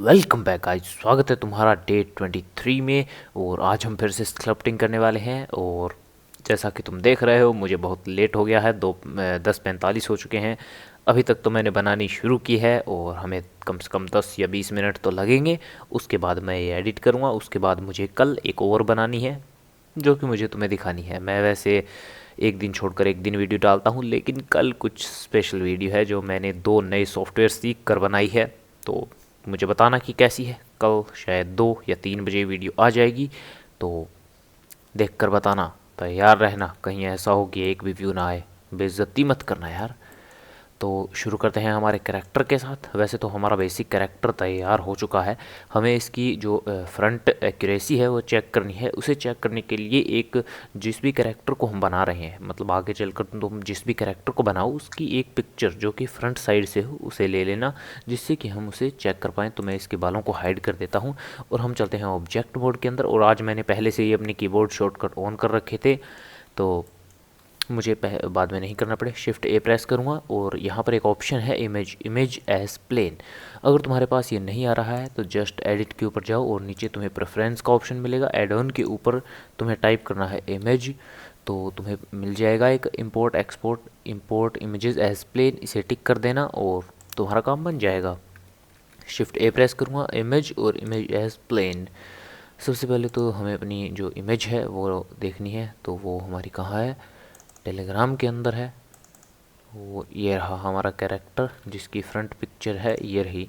Welcome back guys, स्वागत है तुम्हारा डे 23 में। और आज हम फिर से स्कल्पटिंग करने वाले हैं। और जैसा कि तुम देख रहे हो, मुझे बहुत लेट हो गया है। 10:45 हो चुके हैं। अभी तक तो मैंने बनानी शुरू की है और हमें कम से कम 10 या 20 मिनट तो लगेंगे। उसके बाद मैं ये एडिट करूँगा। उसके बाद मुझे कल एक और बनानी है जो कि मुझे तुम्हें दिखानी है। मैं वैसे एक दिन छोड़कर एक दिन वीडियो डालता हूँ, लेकिन कल कुछ स्पेशल वीडियो है जो मैंने 2 नए सॉफ्टवेयर सीख कर बनाई है। तो मुझे बताना कि कैसी है। कल शायद 2 या 3 बजे वीडियो आ जाएगी, तो देख कर बताना। तैयार रहना, कहीं ऐसा हो कि एक भी व्यू ना आए। बेइज्जती मत करना यार। तो शुरू करते हैं हमारे कैरेक्टर के साथ। वैसे तो हमारा बेसिक कैरेक्टर तैयार हो चुका है। हमें इसकी जो फ्रंट एक्यूरेसी है वो चेक करनी है। उसे चेक करने के लिए एक जिस भी कैरेक्टर को हम बना रहे हैं, मतलब आगे चलकर तुम जिस भी कैरेक्टर को बनाओ उसकी एक पिक्चर जो कि फ्रंट साइड से हो उसे ले लेना, जिससे कि हम उसे चेक कर पाएँ। तो मैं इसके बालों को हाइड कर देता हूँ और हम चलते हैं ऑब्जेक्ट मोड के अंदर। और आज मैंने पहले से ही अपनी कीबोर्ड शॉर्टकट ऑन कर रखे थे, तो मुझे बाद में नहीं करना पड़े। शिफ्ट ए प्रेस करूँगा और यहाँ पर एक ऑप्शन है इमेज एज प्लेन। अगर तुम्हारे पास ये नहीं आ रहा है तो जस्ट एडिट के ऊपर जाओ और नीचे तुम्हें प्रेफरेंस का ऑप्शन मिलेगा। एड ऑन के ऊपर तुम्हें टाइप करना है इमेज, तो तुम्हें मिल जाएगा एक इंपोर्ट इमेजेस एज प्लेन। इसे टिक कर देना और तुम्हारा काम बन जाएगा। शिफ्ट ए प्रेस करूँगा, इमेज और इमेज एज प्लेन। सबसे पहले तो हमें अपनी जो इमेज है वो देखनी है, तो वो हमारी कहाँ है? टेलीग्राम के अंदर है। वो ये रहा हमारा कैरेक्टर जिसकी फ्रंट पिक्चर है, ये रही।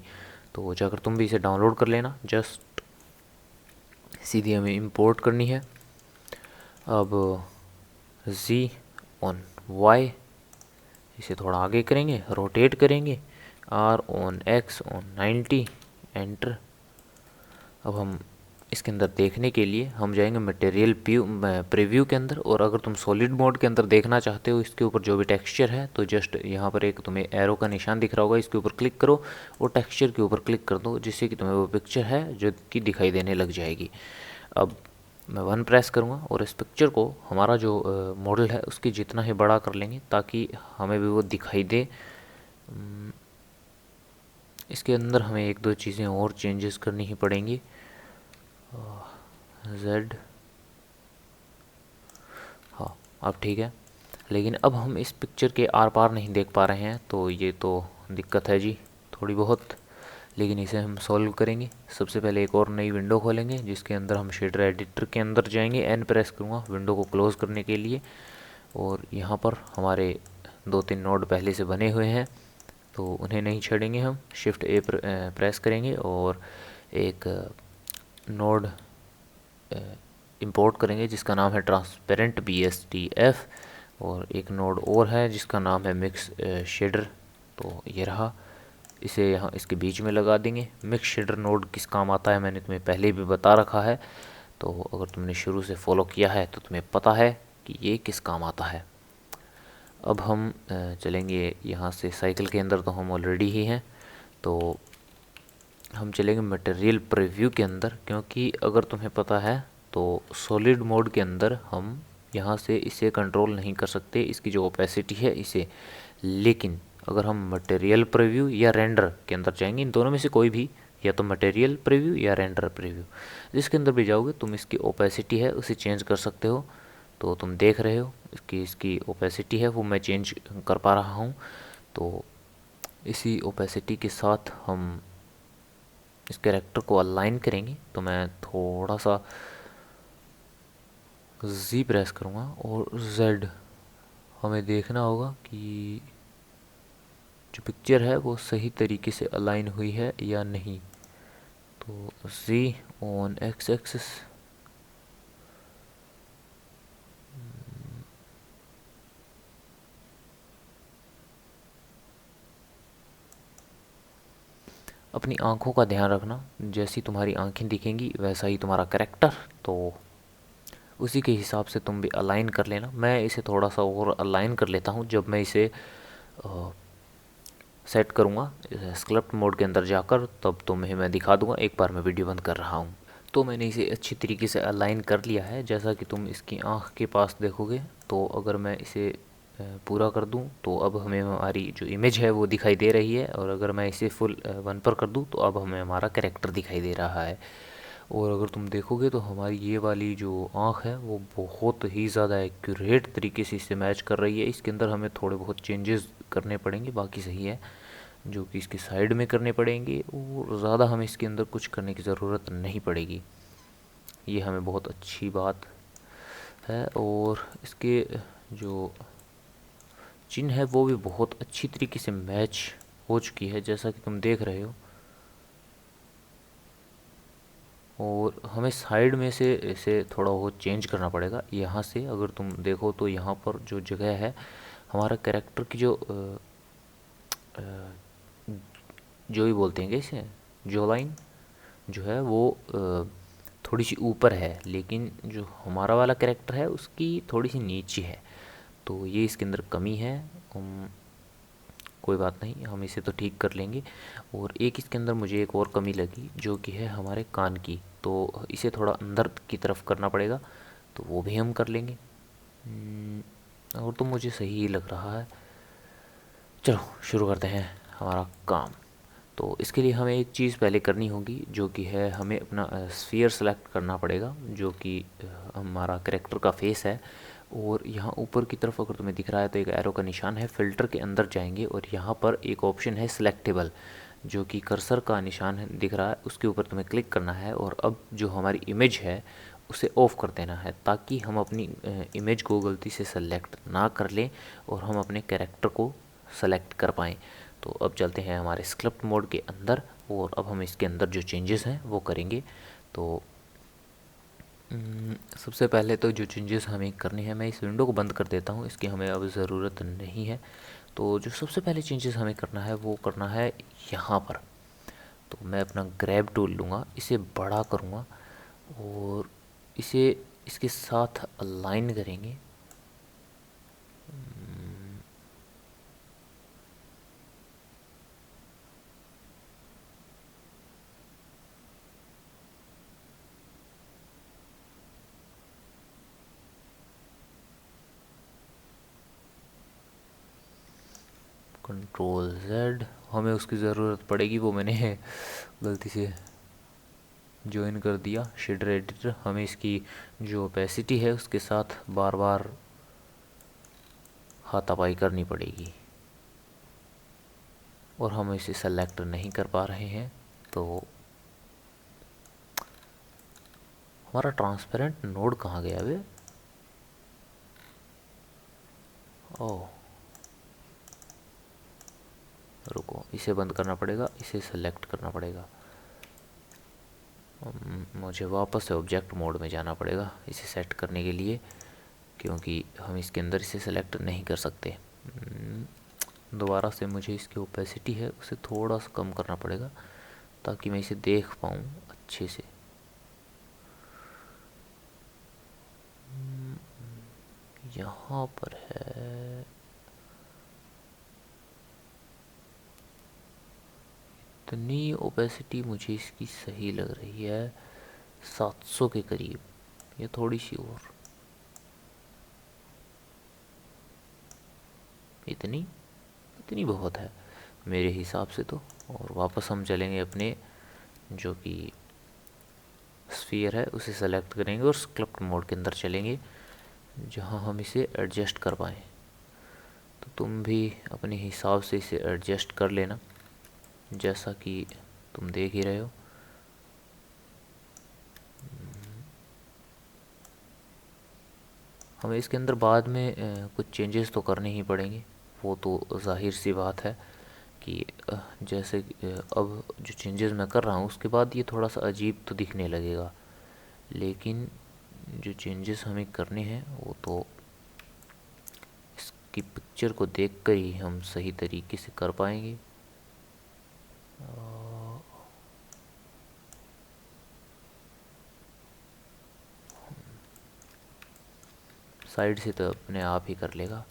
तो जाकर तुम भी इसे डाउनलोड कर लेना। जस्ट सीधी हमें इंपोर्ट करनी है। अब Z ऑन Y, इसे थोड़ा आगे करेंगे, रोटेट करेंगे। R on X on 90, enter. अब हम इसके अंदर देखने के लिए हम जाएंगे मटेरियल प्रीव्यू के अंदर। और अगर तुम सॉलिड मोड के अंदर देखना चाहते हो इसके ऊपर जो भी टेक्सचर है, तो जस्ट यहाँ पर एक तुम्हें एरो का निशान दिख रहा होगा, इसके ऊपर क्लिक करो और टेक्सचर के ऊपर क्लिक कर दो, जिससे कि तुम्हें वो पिक्चर है जो कि दिखाई देने लग जाएगी। अब मैं 1 प्रेस करूँगा और इस पिक्चर को हमारा जो मॉडल है उसकी जितना ही बड़ा कर लेंगे ताकि हमें भी वो दिखाई दे। इसके अंदर हमें एक दो चीज़ें और चेंजेस करनी ही पड़ेंगी। Z, हाँ अब ठीक है। लेकिन अब हम इस पिक्चर के आर पार नहीं देख पा रहे हैं, तो ये तो दिक्कत है जी थोड़ी बहुत। लेकिन इसे हम सॉल्व करेंगे। सबसे पहले एक और नई विंडो खोलेंगे जिसके अंदर हम शेडर एडिटर के अंदर जाएंगे। N प्रेस करूँगा विंडो को क्लोज़ करने के लिए। और यहाँ पर हमारे 2-3 नोड पहले से बने हुए हैं, तो उन्हें नहीं छेड़ेंगे। हम शिफ्ट ए प्रेस करेंगे और एक नोड इंपोर्ट करेंगे जिसका नाम है ट्रांसपेरेंट BSTF। और एक नोड और है जिसका नाम है मिक्स शेडर। तो ये रहा, इसे यहाँ इसके बीच में लगा देंगे। मिक्स शेडर नोड किस काम आता है मैंने तुम्हें पहले भी बता रखा है, तो अगर तुमने शुरू से फॉलो किया है तो तुम्हें पता है कि ये किस काम आता है। अब हम चलेंगे यहाँ से साइकिल के अंदर, तो हम ऑलरेडी ही हैं। तो हम चलेंगे मटेरियल प्रीव्यू के अंदर, क्योंकि अगर तुम्हें पता है तो सॉलिड मोड के अंदर हम यहाँ से इसे कंट्रोल नहीं कर सकते, इसकी जो ओपेसिटी है इसे। लेकिन अगर हम मटेरियल प्रीव्यू या रेंडर के अंदर जाएंगे, इन दोनों में से कोई भी, या तो मटेरियल प्रीव्यू या रेंडर प्रीव्यू, जिसके अंदर भी जाओगे तुम इसकी ओपेसिटी है उसे चेंज कर सकते हो। तो तुम देख रहे हो इसकी ओपेसिटी है वो मैं चेंज कर पा रहा हूँ। तो इसी ओपेसिटी के साथ हम इस कैरेक्टर को अलाइन करेंगे। तो मैं थोड़ा सा Z प्रेस करूँगा और Z, हमें देखना होगा कि जो पिक्चर है वो सही तरीके से अलाइन हुई है या नहीं। तो Z ऑन X एक्सिस, अपनी आँखों का ध्यान रखना। जैसी तुम्हारी आँखें दिखेंगी वैसा ही तुम्हारा कैरेक्टर, तो उसी के हिसाब से तुम भी अलाइन कर लेना। मैं इसे थोड़ा सा और अलाइन कर लेता हूँ जब मैं इसे सेट करूँगा स्कल्प्ट मोड के अंदर जाकर, तब तुम्हें मैं दिखा दूँगा। एक बार मैं वीडियो बंद कर रहा हूँ। तो मैंने इसे अच्छी तरीके से अलाइन कर लिया है। जैसा कि तुम इसकी आँख के पास देखोगे, तो अगर मैं इसे पूरा कर दूं तो अब हमें हमारी जो इमेज है वो दिखाई दे रही है, और अगर मैं इसे फुल 1 पर कर दूं तो अब हमें हमारा कैरेक्टर दिखाई दे रहा है। और अगर तुम देखोगे तो हमारी ये वाली जो आँख है वो बहुत ही ज़्यादा एक्यूरेट तरीके से इससे मैच कर रही है। इसके अंदर हमें थोड़े बहुत चेंजेस करने पड़ेंगे, बाकी सही है, जो कि इसके साइड में करने पड़ेंगे, और ज़्यादा हमें इसके अंदर कुछ करने की ज़रूरत नहीं पड़ेगी। ये हमें बहुत अच्छी बात है। और इसके जो चिन्ह है वो भी बहुत अच्छी तरीके से मैच हो चुकी है, जैसा कि तुम देख रहे हो। और हमें साइड में से इसे थोड़ा बहुत चेंज करना पड़ेगा। यहाँ से अगर तुम देखो तो यहाँ पर जो जगह है हमारा कैरेक्टर की जो अ, जो ही बोलते हैं इसे, जो लाइन जो है वो थोड़ी सी ऊपर है, लेकिन जो हमारा वाला कैरेक्टर है उसकी थोड़ी सी नीचे है, तो ये इसके अंदर कमी है। कोई बात नहीं, हम इसे तो ठीक कर लेंगे। और एक इसके अंदर मुझे एक और कमी लगी, जो कि है हमारे कान की, तो इसे थोड़ा अंदर की तरफ करना पड़ेगा, तो वो भी हम कर लेंगे। और तो मुझे सही ही लग रहा है। चलो शुरू करते हैं हमारा काम। तो इसके लिए हमें एक चीज़ पहले करनी होगी, जो कि है हमें अपना स्फीयर सेलेक्ट करना पड़ेगा, जो कि हमारा करेक्टर का फेस है। और यहाँ ऊपर की तरफ अगर तुम्हें दिख रहा है तो एक एरो का निशान है, फ़िल्टर के अंदर जाएंगे और यहाँ पर एक ऑप्शन है सिलेक्टेबल, जो कि कर्सर का निशान दिख रहा है, उसके ऊपर तुम्हें क्लिक करना है। और अब जो हमारी इमेज है उसे ऑफ़ कर देना है, ताकि हम अपनी इमेज को गलती से सेलेक्ट ना कर लें और हम अपने कैरेक्टर को सेलेक्ट कर पाएँ। तो अब चलते हैं हमारे स्क्रिप्ट मोड के अंदर, और अब हम इसके अंदर जो चेंजेस हैं वो करेंगे। तो सबसे पहले तो जो चेंजेस हमें करने हैं, मैं इस विंडो को बंद कर देता हूँ, इसकी हमें अब ज़रूरत नहीं है। तो जो सबसे पहले चेंजेस हमें करना है वो करना है यहाँ पर। तो मैं अपना ग्रैब टूल लूँगा, इसे बड़ा करूँगा और इसे इसके साथ अलाइन करेंगे। कंट्रोल Z, हमें उसकी ज़रूरत पड़ेगी, वो मैंने गलती से ज्वाइन कर दिया शेडर एडिटर। हमें इसकी जो ओपेसिटी है उसके साथ बार बार हाथापाई करनी पड़ेगी, और हम इसे सेलेक्ट नहीं कर पा रहे हैं। तो हमारा ट्रांसपेरेंट नोड कहाँ गया वे? ओह, रुको, इसे बंद करना पड़ेगा, इसे सेलेक्ट करना पड़ेगा। मुझे वापस से ऑब्जेक्ट मोड में जाना पड़ेगा इसे सेट करने के लिए, क्योंकि हम इसके अंदर इसे सेलेक्ट नहीं कर सकते। दोबारा से मुझे इसकी ओपेसिटी है उसे थोड़ा सा कम करना पड़ेगा, ताकि मैं इसे देख पाऊँ अच्छे से। यहाँ पर है, इतनी ओपेसिटी मुझे इसकी सही लग रही है, 700 के करीब। ये थोड़ी सी और, इतनी इतनी बहुत है मेरे हिसाब से तो। और वापस हम चलेंगे अपने जो कि स्फीयर है उसे सेलेक्ट करेंगे और स्क्रिप्ट मोड के अंदर चलेंगे, जहाँ हम इसे एडजस्ट कर पाएँ। तो तुम भी अपने हिसाब से इसे एडजस्ट कर लेना, जैसा कि तुम देख ही रहे हो। हमें इसके अंदर बाद में कुछ चेंजेस तो करने ही पड़ेंगे, वो तो जाहिर सी बात है कि जैसे अब जो चेंजेस मैं कर रहा हूँ उसके बाद ये थोड़ा सा अजीब तो दिखने लगेगा, लेकिन जो चेंजेस हमें करने हैं वो तो इसकी पिक्चर को देखकर ही हम सही तरीके से कर पाएंगे। साइड से तो अपने आप ही कर लेगा।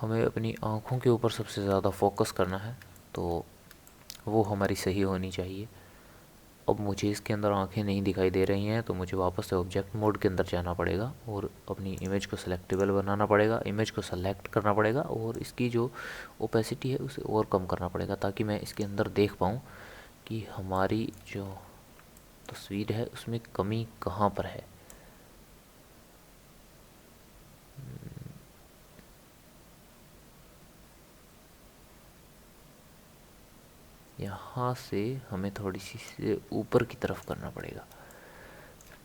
हमें अपनी आँखों के ऊपर सबसे ज़्यादा फोकस करना है, तो वो हमारी सही होनी चाहिए। अब मुझे इसके अंदर आंखें नहीं दिखाई दे रही हैं, तो मुझे वापस से ऑब्जेक्ट मोड के अंदर जाना पड़ेगा और अपनी इमेज को सेलेक्टेबल बनाना पड़ेगा। इमेज को सेलेक्ट करना पड़ेगा और इसकी जो ओपेसिटी है उसे और कम करना पड़ेगा, ताकि मैं इसके अंदर देख पाऊँ कि हमारी जो तस्वीर है उसमें कमी कहाँ पर है। यहाँ से हमें थोड़ी सी से ऊपर की तरफ करना पड़ेगा,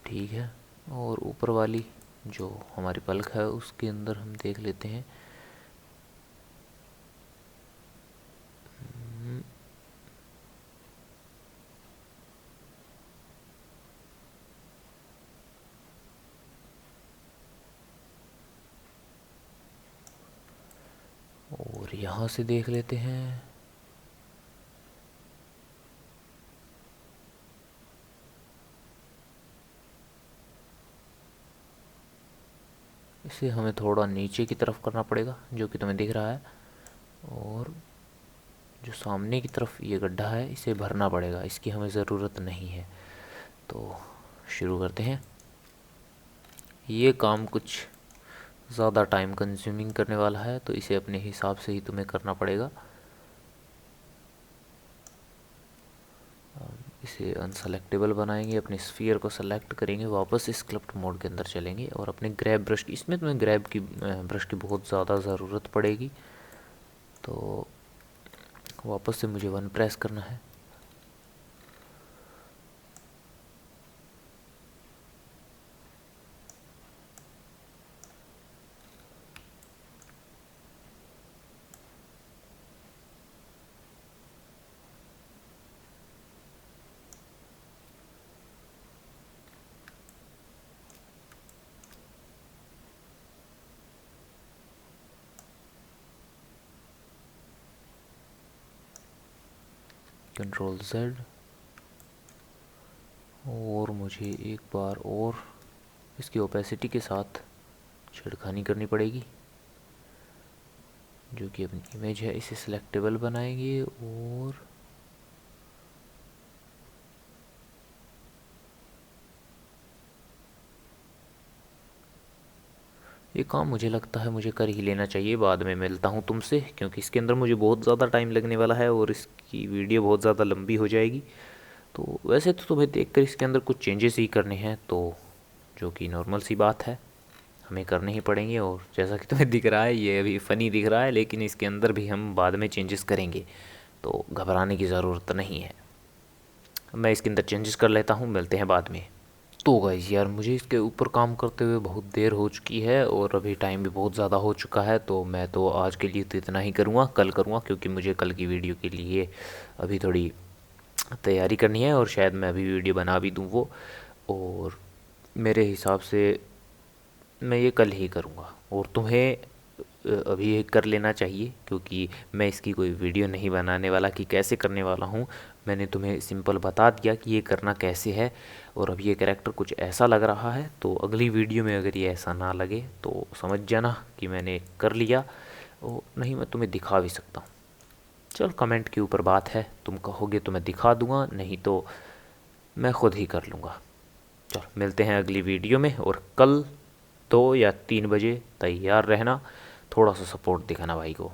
ठीक है। और ऊपर वाली जो हमारी पलक है उसके अंदर हम देख लेते हैं। और यहाँ से देख लेते हैं। इसे हमें थोड़ा नीचे की तरफ करना पड़ेगा, जो कि तुम्हें दिख रहा है। और जो सामने की तरफ ये गड्ढा है इसे भरना पड़ेगा, इसकी हमें ज़रूरत नहीं है। तो शुरू करते हैं। ये काम कुछ ज़्यादा टाइम कंज्यूमिंग करने वाला है, तो इसे अपने हिसाब से ही तुम्हें करना पड़ेगा। इसे अनसेलेक्टेबल बनाएंगे, अपने स्फीयर को सेलेक्ट करेंगे, वापस स्क्रिप्ट मोड के अंदर चलेंगे और अपने ग्रैब ब्रश की, इसमें तुम्हें ग्रैब की ब्रश की बहुत ज़्यादा ज़रूरत पड़ेगी। तो वापस से मुझे 1 प्रेस करना है। Ctrl Z। और मुझे एक बार और इसकी ओपेसिटी के साथ छेड़खानी करनी पड़ेगी, जो कि अपनी इमेज है इसे सिलेक्टेबल बनाएंगे। और ये काम मुझे लगता है मुझे कर ही लेना चाहिए, बाद में मिलता हूँ तुमसे, क्योंकि इसके अंदर मुझे बहुत ज़्यादा टाइम लगने वाला है और इसकी वीडियो बहुत ज़्यादा लंबी हो जाएगी। तो वैसे तो तुम्हें देखकर इसके अंदर कुछ चेंजेस ही करने हैं, तो जो कि नॉर्मल सी बात है, हमें करने ही पड़ेंगे। और जैसा कि तुम्हें दिख रहा है ये अभी फ़नी दिख रहा है, लेकिन इसके अंदर भी हम बाद में चेंजेस करेंगे, तो घबराने की ज़रूरत नहीं है। मैं इसके अंदर चेंजेस कर लेता हूँ, मिलते हैं बाद में। तो गाइस यार, मुझे इसके ऊपर काम करते हुए बहुत देर हो चुकी है और अभी टाइम भी बहुत ज़्यादा हो चुका है, तो मैं तो आज के लिए तो इतना ही करूँगा, कल करूँगा, क्योंकि मुझे कल की वीडियो के लिए अभी थोड़ी तैयारी करनी है और शायद मैं अभी वीडियो बना भी दूँ वो। और मेरे हिसाब से मैं ये कल ही करूँगा और तुम्हें अभी ये कर लेना चाहिए, क्योंकि मैं इसकी कोई वीडियो नहीं बनाने वाला कि कैसे करने वाला हूँ। मैंने तुम्हें सिंपल बता दिया कि ये करना कैसे है। और अब ये कैरेक्टर कुछ ऐसा लग रहा है, तो अगली वीडियो में अगर ये ऐसा ना लगे तो समझ जाना कि मैंने कर लिया, और नहीं मैं तुम्हें दिखा भी सकता हूँ। चल, कमेंट के ऊपर बात है, तुम कहोगे तो मैं दिखा दूँगा, नहीं तो मैं ख़ुद ही कर लूँगा। चल, मिलते हैं अगली वीडियो में, और कल 2 या 3 बजे तैयार रहना, थोड़ा सा सपोर्ट दिखाना भाई को।